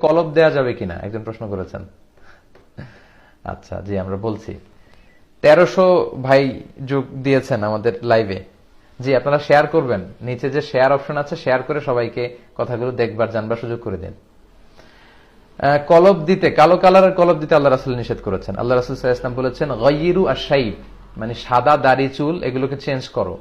কলব দেয়া যাবে কিনা একজন প্রশ্ন করেছেন। আচ্ছা, জি আমরা বলছি। 1300 ভাই যোগ দিয়েছেন আমাদের লাইভে। জি, আপনারা শেয়ার করবেন, নিচে যে শেয়ার অপশন আছে শেয়ার করে সবাইকে কথাগুলো দেখবার জানবার সুযোগ করে দিন। কলব দিতে, কালো কালারের কলব দিতে আল্লাহ রাসূল নিষেধ করেছেন। আল্লাহ রাসূল সাল্লাল্লাহু আলাইহি ওয়াসাল্লাম বলেছেন গায়্যিরু আশ-শাইব, মানে সাদা দাড়ি চুল এগুলোকে চেঞ্জ করো।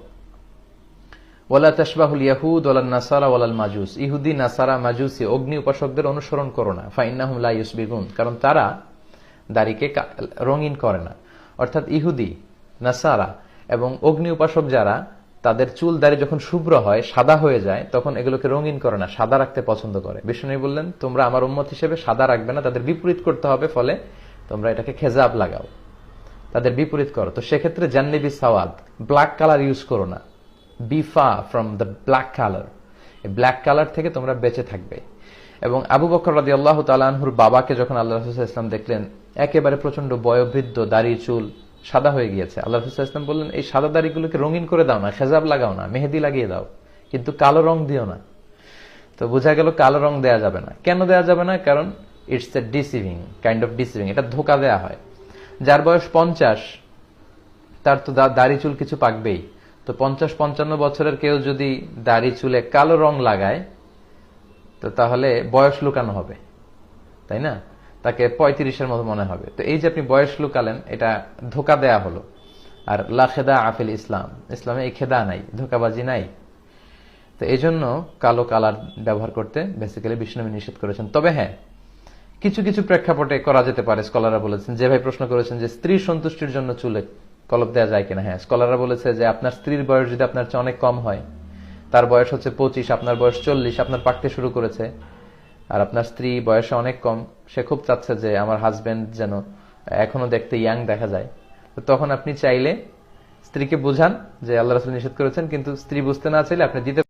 ওয়ালা তাশবাহুল ইয়াহুদ ওয়ালান নাসারা ওয়ালাল মাজুস, ইহুদি নাসারা মাজুসি অগ্নি উপাসকদের অনুসরণ করো না। ফাইন্নাহুম লা ইউসবিগুন, কারণ তারা দাড়িকে রঙিন করে না। অর্থাৎ ইহুদি নাসারা এবং অগ্নি উপাসক যারা, তাদের চুল দাড়ি যখন শুভ্র হয় সাদা হয়ে যায় তখন এগুলোকে রঙিন করে না, সাদা রাখতে পছন্দ করে। বিষ্ণু বললেন তোমরা আমার উম্মত হিসেবে সাদা রাখবে না, তাদের বিপরীত করতে হবে, ফলে তোমরা এটাকে খেজাব লাগাও, তাদের বিপরীত করো। তো সেক্ষেত্রে জান্নিবি সাওয়াদ, ব্ল্যাক কালার ইউজ করো না। বি ফা ফ্রম দ্য ব্ল্যাক কালার, এই ব্ল্যাক কালার থেকে তোমরা বেঁচে থাকবে। এবং আবু বকর রাদিয়াল্লাহু তাআলা আনহুর বাবাকে যখন আল্লাহ রাসূল সাল্লাল্লাহু আলাইহি ওয়াসাল্লাম দেখলেন একেবারে প্রচন্ড বয়োবৃদ্ধ, দাড়ি চুল সাদা হয়ে গিয়েছে, আল্লাহ রাসূল সাল্লাল্লাহু আলাইহি ওয়াসাল্লাম বললেন এই সাদা দাড়িগুলোকে রঙিন করে দাও না, খেজাব লাগাও না, মেহেদি লাগিয়ে দাও, কিন্তু কালো রং দিও না। তো বোঝা গেল কালো রং দেয়া যাবে না। কেন দেয়া যাবে না? কারণ it's a deceiving, kind of deceiving, এটা ধোকা দেয়া হয়। যার বয়স 50 তার তো দাড়ি চুল কিছু পাকবেই। তো 50-55 বছরের কেউ যদি দাড়ি চুলে কালো রং লাগায় তো তাহলে বয়স লুকানো হবে, তাই না? তাকে 35-এর মতো মনে হবে। তো এই যে আপনি বয়স লুকালেন, এটা ধোকা দেয়া হলো। আর লা খেদা আফিল ইসলাম, ইসলামে এই খেদা নাই, ধোকাবাজি নাই। তো এই জন্য কালো কালার ব্যবহার করতে বেসিক্যালি বিষ্ণু নিষেধ করেছেন। তবে হ্যাঁ, কিছু কিছু প্রেক্ষাপটে করা যেতে পারে। স্কলাররা বলেছেন, যে ভাই প্রশ্ন করেছেন যে স্ত্রীর সন্তুষ্টির জন্য চুলে কলব দেওয়া যায় কিনা, হ্যাঁ, স্কলাররা বলেছে যে আপনার স্ত্রীর বয়স যদি আপনার চেয়ে অনেক কম হয়, তার বয়স হচ্ছে 25, আপনার বয়স 40, আপনার পাকতে শুরু করেছে, আর আপনার স্ত্রী বয়সে অনেক কম, সে খুব চাচ্ছে যে আমার হাজবেন্ড যেন এখনো দেখতে ইয়াং দেখা যায়, তো তখন আপনি চাইলে স্ত্রীকে বোঝান যে আল্লাহ রাসূল নিষেধ করেছেন, কিন্তু স্ত্রী বুঝতে না চাইলে আপনি দিতে